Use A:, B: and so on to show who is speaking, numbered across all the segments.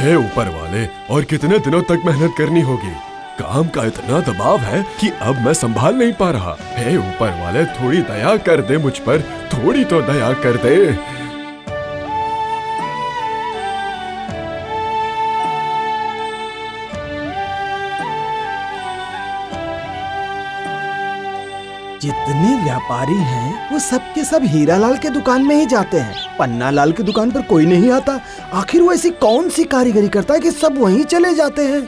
A: हे ऊपर वाले, और कितने दिनों तक मेहनत करनी होगी? काम का इतना दबाव है कि अब मैं संभाल नहीं पा रहा। हे ऊपर वाले, थोड़ी दया कर दे मुझ पर, थोड़ी तो दया कर दे।
B: जितने व्यापारी हैं वो सब के सब हीरालाल के दुकान में ही जाते हैं। पन्नालाल की दुकान पर कोई नहीं आता। आखिर वो ऐसी कौन सी कारीगरी करता है कि सब वहीं चले जाते हैं?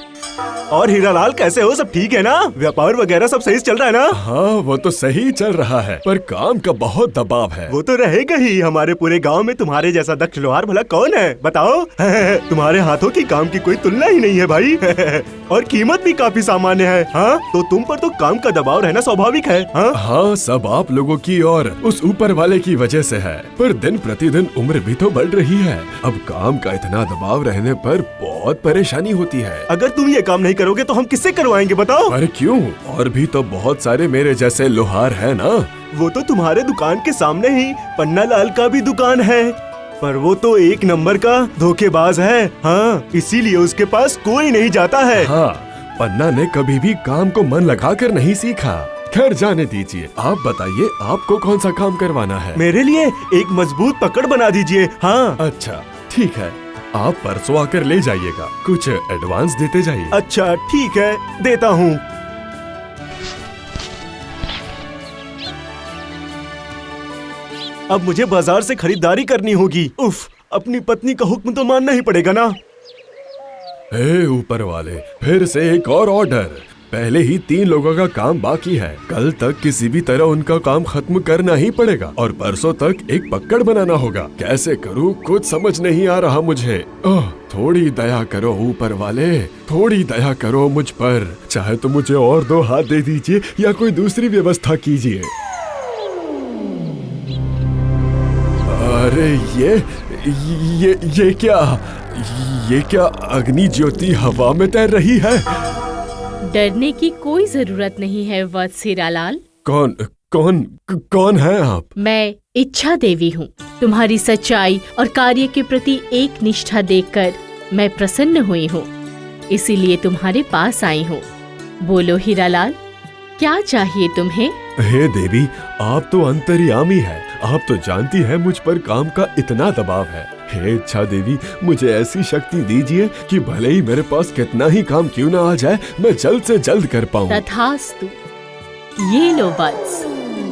C: और हीरालाल कैसे हो? सब ठीक है ना? व्यापार वगैरह सब सही चल रहा है ना?
A: हाँ, वो तो सही चल रहा है, पर काम का बहुत दबाव है।
C: वो तो रहेगा ही। हमारे पूरे गांव में तुम्हारे जैसा दक्ष लोहार भला कौन है बताओ? तुम्हारे हाथों की काम की कोई तुलना ही नहीं है भाई। और कीमत भी काफी सामान्य है। हाँ, तो तुम पर तो काम का दबाव रहना स्वाभाविक है।
A: हाँ, सब आप लोगों की और उस ऊपर वाले की वजह से है। पर दिन प्रतिदिन उम्र भी तो बढ़ रही है। अब काम का इतना दबाव रहने पर बहुत परेशानी होती है।
C: अगर तुम ये काम नहीं करोगे तो हम किससे करवाएंगे बताओ?
A: अरे क्यों? और भी तो बहुत सारे मेरे जैसे लोहार है ना।
C: वो तो तुम्हारे दुकान के सामने ही पन्नालाल का भी दुकान है, पर वो तो एक नंबर का धोखेबाज है। हाँ, इसीलिए उसके पास कोई नहीं जाता है।
A: हाँ, पन्ना ने कभी भी काम को मन लगाकर नहीं सीखा। खैर जाने दीजिए, आप बताइए आपको कौन सा काम करवाना है?
C: मेरे लिए एक मजबूत पकड़ बना दीजिए। हाँ।
A: अच्छा ठीक है, आप परसों आकर ले जाइएगा। कुछ एडवांस देते जाइए।
C: अच्छा ठीक है, देता हूँ। अब मुझे बाजार से खरीदारी करनी होगी। उफ, अपनी पत्नी का हुक्म तो मानना ही पड़ेगा ना।
A: हे ऊपर वाले, फिर से एक और ऑर्डर। पहले ही 3 लोगों का काम बाकी है। कल तक किसी भी तरह उनका काम खत्म करना ही पड़ेगा और परसों तक एक पकड़ बनाना होगा। कैसे करूँ कुछ समझ नहीं आ रहा मुझे। थोड़ी दया करो ऊपर वाले, थोड़ी दया करो मुझ पर। चाहे तो मुझे और 2 हाथ दे दीजिए या कोई दूसरी व्यवस्था कीजिए। अरे ये क्या अग्नि ज्योति हवा में तैर रही है?
D: डरने की कोई जरूरत नहीं है वत्स हीरालाल।
A: कौन है आप?
D: मैं इच्छा देवी हूँ। तुम्हारी सच्चाई और कार्य के प्रति एक निष्ठा देखकर मैं प्रसन्न हुई हूँ, इसीलिए तुम्हारे पास आई हूँ। बोलो हीरालाल, क्या चाहिए तुम्हें?
A: हे देवी, आप तो अंतर्यामी है। आप तो जानती है मुझ पर काम का इतना दबाव है। हे इच्छा देवी, मुझे ऐसी शक्ति दीजिए कि भले ही मेरे पास कितना ही काम क्यों ना आ जाए, मैं जल्द से जल्द कर पाऊँ।
D: तथास्तु। ये लो वत्स,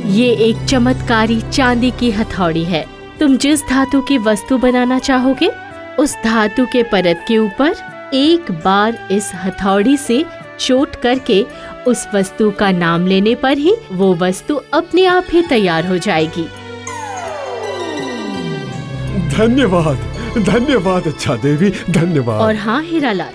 D: ये एक चमत्कारी चांदी की हथौड़ी है। तुम जिस धातु की वस्तु बनाना चाहोगे, उस धातु के परत के ऊपर एक बार इस हथौड़ी से चोट करके उस वस्तु का नाम लेने पर ही वो वस्तु अपने आप ही तैयार हो जाएगी।
A: धन्यवाद अच्छा देवी, धन्यवाद।
D: और हाँ हीरालाल,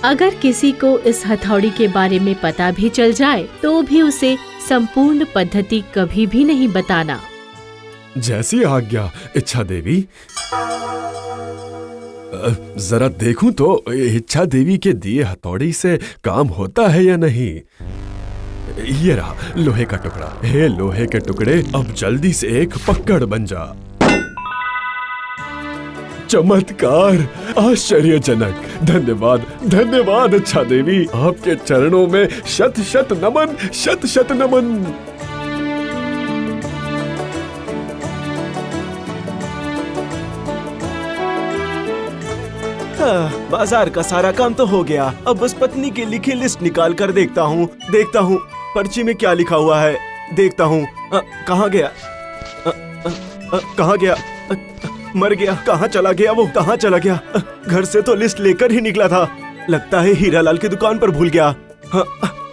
D: अगर किसी को इस हथौड़ी के बारे में पता भी चल जाए तो भी उसे संपूर्ण पद्धति कभी भी नहीं बताना।
A: जैसी आज्ञा इच्छा देवी। जरा देखूं तो इच्छा देवी के दिए हथौड़ी से काम होता है या नहीं। ये रहा लोहे का टुकड़ा। हे लोहे के टुकड़े, अब जल्दी से एक पकड़ बन जा। चमत्कार, आश्चर्यजनक। धन्यवाद अच्छा देवी। आपके चरणों में शत शत नमन।
C: बाजार का सारा काम तो हो गया। अब बस पत्नी की लिखी लिस्ट निकाल कर देखता हूँ पर्ची में क्या लिखा हुआ है। देखता हूँ कहाँ गया, मर गया। कहाँ चला गया वो? कहाँ चला गया? घर से तो लिस्ट लेकर ही निकला था। लगता है हीरालाल की दुकान पर भूल गया। हाँ,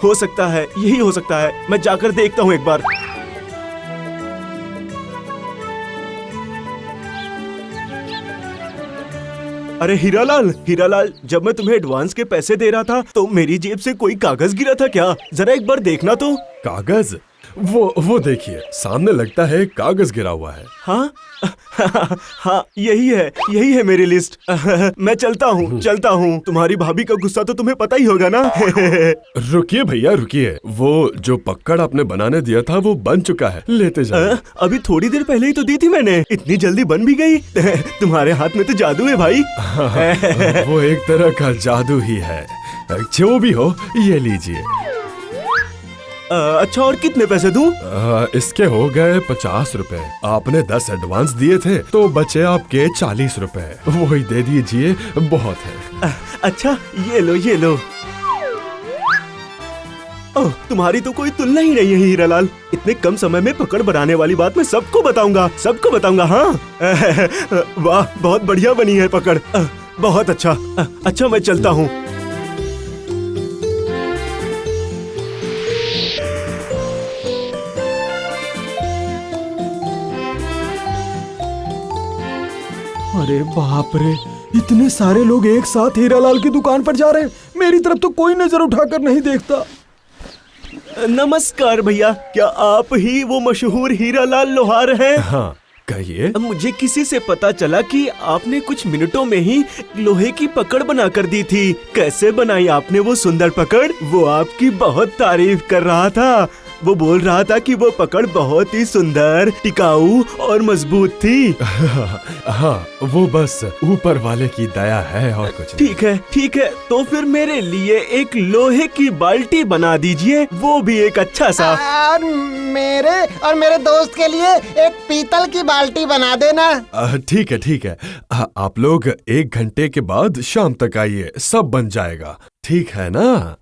C: हो सकता है, यही हो सकता है। मैं जाकर देखता हूँ एक बार। अरे हीरालाल, जब मैं तुम्हें एडवांस के पैसे दे रहा था तो मेरी जेब से कोई कागज गिरा था क्या? जरा एक बार देखना तो।
A: कागज? वो देखिए, सामने लगता है कागज गिरा हुआ है।
C: हाँ हाँ, यही है मेरी लिस्ट। मैं चलता हूँ। तुम्हारी भाभी का गुस्सा तो तुम्हें पता ही होगा ना।
A: रुकिए भैया रुकिए, वो जो पक्कड़ आपने बनाने दिया था वो बन चुका है, लेते जाओ।
C: अभी थोड़ी देर पहले ही तो दी थी मैंने, इतनी जल्दी बन भी गई। तुम्हारे हाथ में तो जादू है भाई।
A: वो एक तरह का जादू ही है। जो भी हो, ये लीजिए।
C: अच्छा, और कितने पैसे दूं?
A: इसके हो गए 50 रुपए। आपने 10 एडवांस दिए थे तो बचे आपके 40 रुपए। वही दे दीजिए, बहुत है।
C: अच्छा, ये लो। ओह, तुम्हारी तो कोई तुलना ही नहीं है हीरालाल। इतने कम समय में पकड़ बनाने वाली बात मैं सबको बताऊंगा। हाँ। वाह, बहुत बढ़िया बनी है पकड़। बहुत अच्छा। अच्छा, मैं चलता हूँ।
B: अरे बाप रे, इतने सारे लोग एक साथ हीरालाल की दुकान पर जा रहे हैं। मेरी तरफ तो कोई नजर उठाकर नहीं देखता।
C: नमस्कार भैया, क्या आप ही वो मशहूर हीरालाल लोहार हैं?
A: हाँ, कहिए।
C: मुझे किसी से पता चला कि आपने कुछ मिनटों में ही लोहे की पकड़ बना कर दी थी। कैसे बनाई आपने वो सुंदर पकड़? वो आपकी बहुत तारीफ कर रहा था। वो बोल रहा था कि वो पकड़ बहुत ही सुंदर, टिकाऊ और मजबूत थी।
A: हाँ, वो बस ऊपर वाले की दया है और कुछ नहीं।
C: ठीक है। तो फिर मेरे लिए एक लोहे की बाल्टी बना दीजिए, वो भी एक अच्छा सा।
B: और मेरे दोस्त के लिए एक पीतल की बाल्टी बना देना।
A: ठीक है। आप लोग 1 घंटे के बाद शाम तक आइए, सब बन जाएगा। ठीक है ना?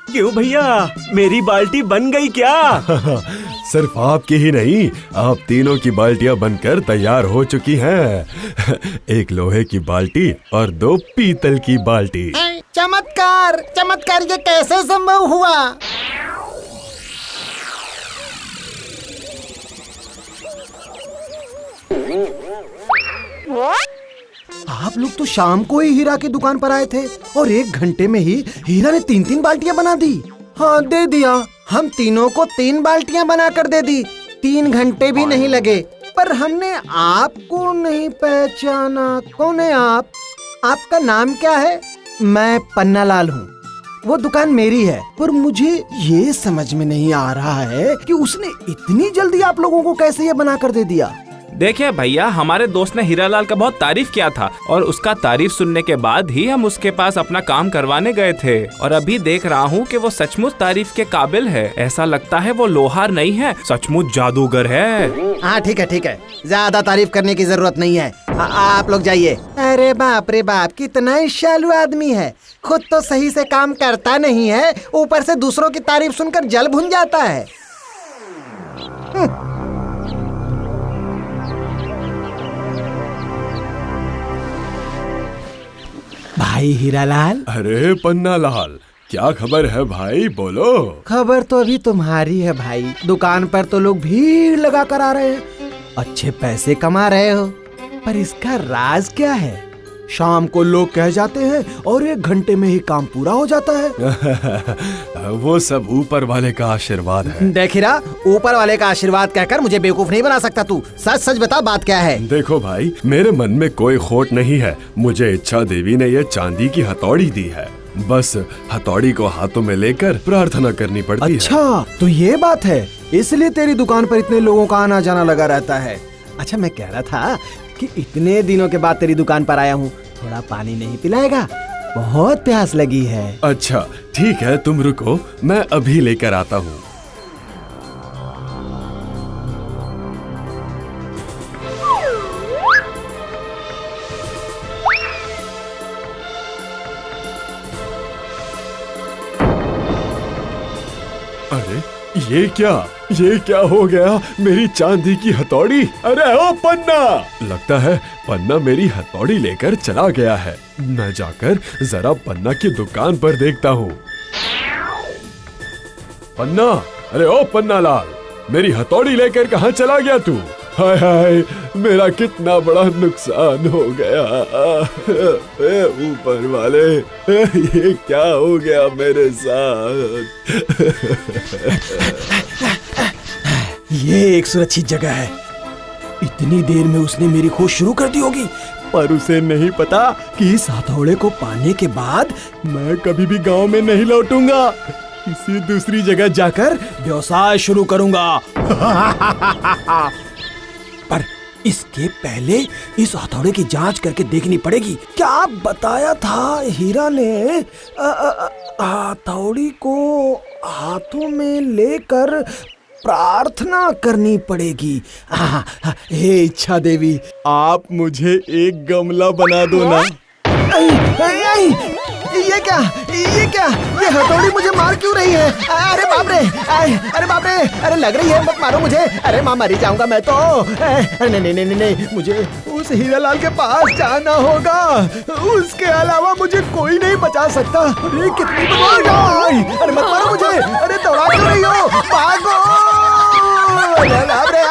C: क्यों भैया, मेरी बाल्टी बन गई क्या?
A: सिर्फ आपकी ही नहीं, आप तीनों की बाल्टियां बनकर तैयार हो चुकी हैं। एक लोहे की बाल्टी और 2 पीतल की बाल्टी।
B: चमत्कार, ये कैसे संभव हुआ? आप लोग तो शाम को ही हीरा की दुकान पर आए थे और 1 घंटे में ही हीरा ने 3 बाल्टियां बना दी। हाँ, दे दिया। हम तीनों को 3 बाल्टियां बनाकर दे दी। 3 घंटे भी नहीं लगे। पर हमने आपको नहीं पहचाना। कौन है आप? आपका नाम क्या है? मैं पन्नालाल हूँ। वो दुकान मेरी है, पर मुझे ये समझ में नहीं आ रहा है कि उसने इतनी जल्दी आप लोगों को कैसे ये बनाकर दे दिया।
E: देखिए भैया, हमारे दोस्त ने हीरालाल का बहुत तारीफ किया था और उसका तारीफ सुनने के बाद ही हम उसके पास अपना काम करवाने गए थे। और अभी देख रहा हूँ कि वो सचमुच तारीफ के काबिल है। ऐसा लगता है वो लोहार नहीं है, सचमुच जादूगर है।
B: हाँ, ठीक है। ज्यादा तारीफ करने की जरूरत नहीं है। आप लोग जाइए। अरे बाप रे बाप, कितना ईर्ष्यालु आदमी है। खुद तो सही से काम करता नहीं है, ऊपर से दूसरों की तारीफ सुनकर जल भुन जाता है। भाई हीरालाल।
A: अरे पन्नालाल, क्या खबर है भाई, बोलो।
B: खबर तो अभी तुम्हारी है भाई। दुकान पर तो लोग भीड़ लगा कर आ रहे हैं, अच्छे पैसे कमा रहे हो। पर इसका राज क्या है? शाम को लोग कह जाते हैं और 1 घंटे में ही काम पूरा हो जाता है।
A: वो सब ऊपर वाले का आशीर्वाद है।
B: देख हीरा, ऊपर वाले का आशीर्वाद कहकर मुझे बेवकूफ नहीं बना सकता तू। सच बता, बात क्या है?
A: देखो भाई, मेरे मन में कोई खोट नहीं है। मुझे इच्छा देवी ने ये चांदी की हथौड़ी दी है। बस हथौड़ी को हाथों में लेकर प्रार्थना करनी पड़ती है।
B: अच्छा, तो ये बात है, इसलिए तेरी दुकान पर इतने लोगों का आना जाना लगा रहता है। अच्छा, मैं कह रहा था कि इतने दिनों के बाद तेरी दुकान पर आया हूँ, थोड़ा पानी नहीं पिलाएगा? बहुत प्यास लगी है।
A: अच्छा ठीक है, तुम रुको, मैं अभी लेकर आता हूँ। अरे ये क्या हो गया? मेरी चांदी की हथौड़ी! अरे ओ पन्ना! लगता है पन्ना मेरी हथौड़ी लेकर चला गया है। मैं जाकर जरा पन्ना की दुकान पर देखता हूँ। पन्ना! अरे ओ पन्ना लाल, मेरी हथौड़ी लेकर कहाँ चला गया तू? हाय हाय, मेरा कितना बड़ा नुकसान हो गया। ऊपर वाले, ये क्या हो गया मेरे साथ?
B: ये एक सुरक्षित जगह है। इतनी देर में उसने मेरी खोज शुरू कर दी होगी, पर उसे नहीं पता कि इस हथौड़े को पाने के बाद मैं कभी भी गांव में नहीं लौटूंगा। किसी दूसरी जगह जाकर व्यवसाय शुरू करूंगा। पर इसके पहले इस हथौड़े की जांच करके देखनी पड़ेगी। क्या बताया था हीरा ने? हथौड़ी को हाथों में लेकर प्रार्थना करनी पड़ेगी। हे इच्छा देवी, आप मुझे एक गमला बना दो ना। ये क्या? ये हथौड़ी मुझे मार क्यों रही है? अरे बाप रे! अरे बाप रे! अरे लग रही है, मत मारो मुझे। अरे माँ, मरी जाऊंगा मैं तो। नहीं, मुझे उस हीरालाल के पास जाना होगा। उसके अलावा मुझे कोई नहीं बचा सकता। अरे कितनी बदमाश! अरे मत मारो मुझे। अरे दौड़ा क्यों रही हो? भागो! अरे बाप रे!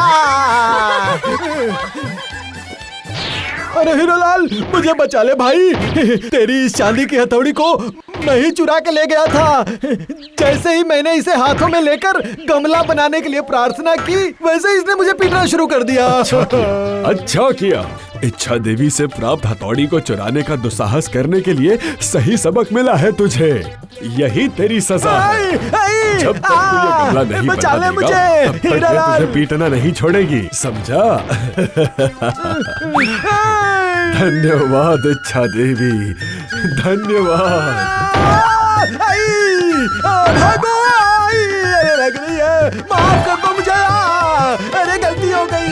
B: अरे हीरालाल, मुझे बचा ले भाई। तेरी इस चांदी की हथौड़ी को मैं ही चुरा के ले गया था। जैसे ही मैंने इसे हाथों में लेकर गमला बनाने के लिए प्रार्थना की, वैसे इसने मुझे पीटना शुरू कर दिया।
A: अच्छा किया। इच्छा देवी से प्राप्त हथौड़ी को चुराने का दुस्साहस करने के लिए सही सबक मिला है तुझे। यही तेरी सजा है। जब तक तू ये गमला नहीं बना देगा, तब तक मैं तुझे पीटना नहीं छोड़ेगी, समझा? धन्यवाद इच्छा देवी, धन्यवाद।
B: अरे लग रही है, माफ कर दो मुझे। अरे गलती हो गई।